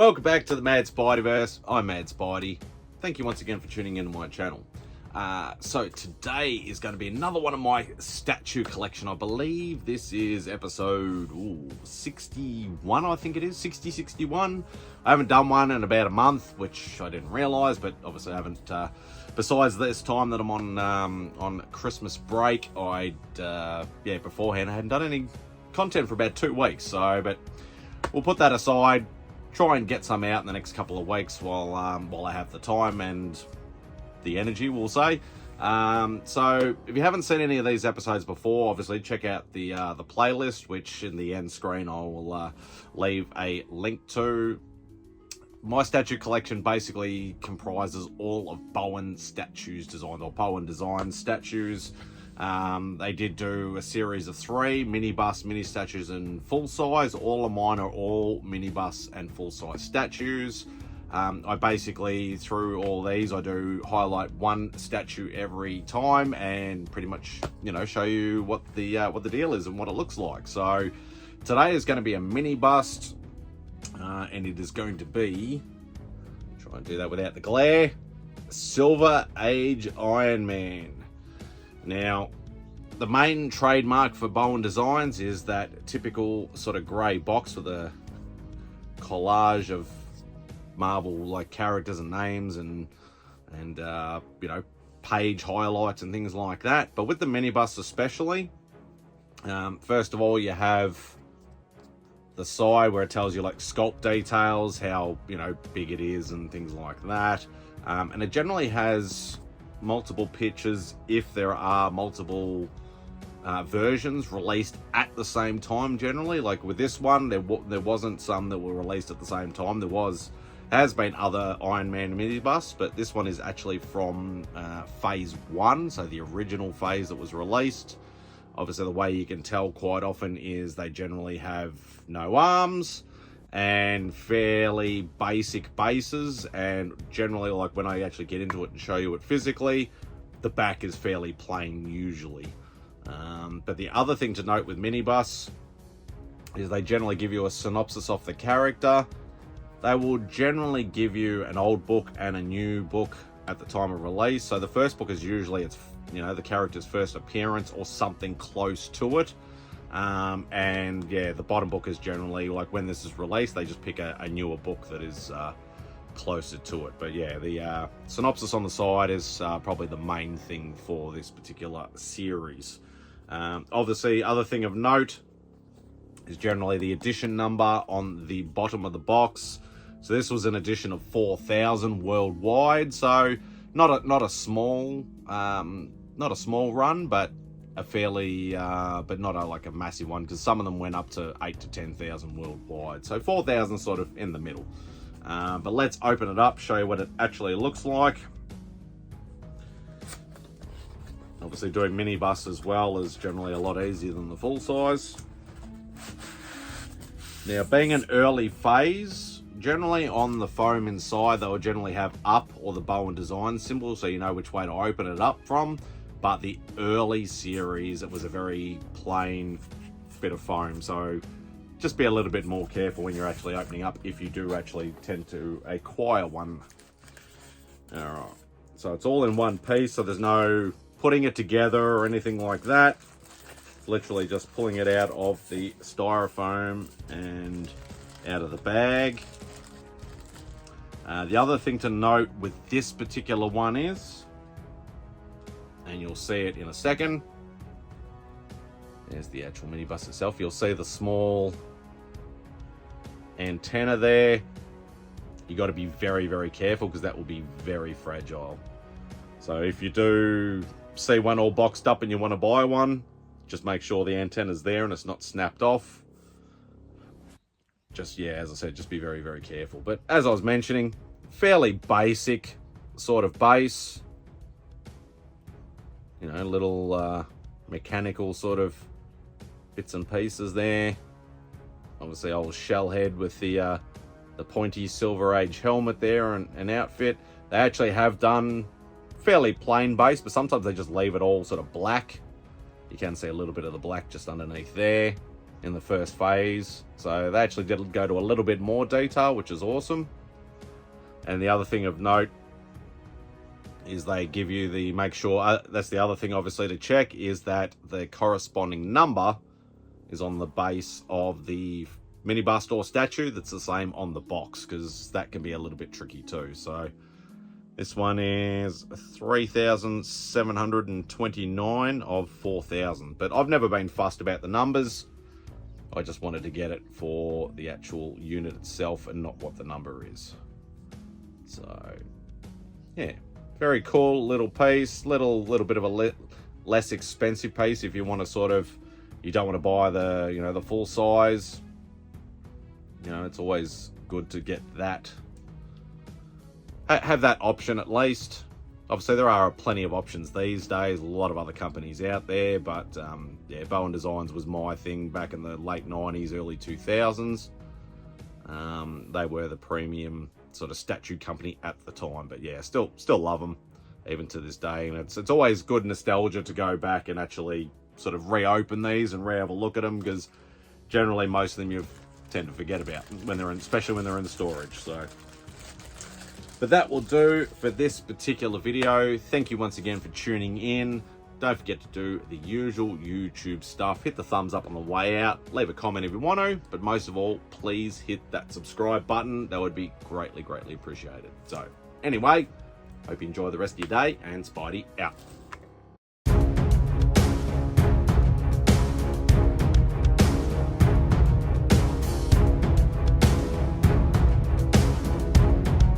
Welcome back to the Mad Spideyverse. I'm Mad Spidey. Thank you once again for tuning into my channel. So today is going to be another one of my statue collection. I believe this is episode 61, I think it is, 61. I haven't done one in about a month, which I didn't realise, but obviously I haven't, besides this time that I'm on Christmas break, beforehand I hadn't done any content for about 2 weeks, but we'll put that aside. Try and get some out in the next couple of weeks while I have the time and the energy, we'll say. So if you haven't seen any of these episodes before, obviously check out the playlist, which in the end screen I will leave a link to. My statue collection basically comprises all of Bowen statues designs, or Bowen Designs statues. They did do a series of 3 mini-bust, mini statues and full size. All of mine are all mini-bust and full size statues. I basically, through all these, I do highlight one statue every time and pretty much, show you what the deal is and what it looks like. So today is going to be a mini-bust, and it is going to be, try and do that without the glare, Silver Age Ironman. Now, the main trademark for Bowen Designs is that typical sort of grey box with a collage of Marvel-like characters and names and page highlights and things like that. But with the mini-bust especially, first of all, you have the side where it tells you like sculpt details, how big it is and things like that. And it generally has multiple pictures if there are multiple versions released at the same time. Generally, like with this one, there wasn't some that were released at the same time. There has been other Iron Man mini-busts, but this one is actually from phase 1, so the original phase that was released. Obviously, the way you can tell quite often is they generally have no arms and fairly basic bases, and generally, like when I actually get into it and show you it physically, the back is fairly plain usually. But the other thing to note with mini-busts is they generally give you a synopsis of the character. They will generally give you an old book and a new book at the time of release. So the first book is usually the character's first appearance or something close to it. And yeah, the bottom book is generally like when this is released, they just pick a newer book that is closer to it. But yeah, the synopsis on the side is probably the main thing for this particular series. Obviously, other thing of note is generally the edition number on the bottom of the box. So this was an edition of 4,000 worldwide. So not a small run, but a fairly but not like a massive one, because some of them went up to 8,000 to 10,000 worldwide. So 4,000 sort of in the middle. But let's open it up, show you what it actually looks like. Obviously, doing mini busts as well is generally a lot easier than the full size. Now, being an early phase, generally on the foam inside, they will generally have up or the Bowen Design symbol, so you know which way to open it up from. But the early series, it was a very plain bit of foam, so just be a little bit more careful when you're actually opening up if you do actually tend to acquire one. Alright, so it's all in one piece, so there's no putting it together or anything like that. Literally just pulling it out of the styrofoam and out of the bag. The other thing to note with this particular one is, and you'll see it in a second, there's the actual mini-bust itself. You'll see the small antenna there. You got to be very, very careful because that will be very fragile. So if you do see one all boxed up and you want to buy one, just make sure the antenna's there and it's not snapped off. Just, yeah, as I said, just be very, very careful. But as I was mentioning, fairly basic sort of base. Little mechanical sort of bits and pieces there. Obviously, old shell head with the pointy Silver Age helmet there and outfit. They actually have done fairly plain base, but sometimes they just leave it all sort of black. You can see a little bit of the black just underneath there. in the first phase. So they actually did go to a little bit more detail, which is awesome. And the other thing of note is they give you the, make sure, that's the other thing obviously to check, is that the corresponding number is on the base of the mini bust or statue that's the same on the box, because that can be a little bit tricky too. So this one is 3,729 of 4,000, but I've never been fussed about the numbers. I just wanted to get it for the actual unit itself and not what the number is. So yeah, very cool little piece, little bit of a less expensive piece if you want to sort of, you don't want to buy the, you know, the full size. You know, it's always good to get that, have that option at least. Obviously there are plenty of options these days, a lot of other companies out there, but yeah, Bowen Designs was my thing back in the late 90s, early 2000s. They were the premium sort of statue company at the time, but yeah, still love them even to this day. And it's always good nostalgia to go back and actually sort of reopen these and have a look at them, because generally most of them you tend to forget about when they're in, especially when they're in storage. So, but that will do for this particular video. Thank you once again for tuning in. Don't forget to do the usual YouTube stuff. Hit the thumbs up on the way out. Leave a comment if you want to. But most of all, please hit that subscribe button. That would be greatly, greatly appreciated. So anyway, hope you enjoy the rest of your day, and Spidey out.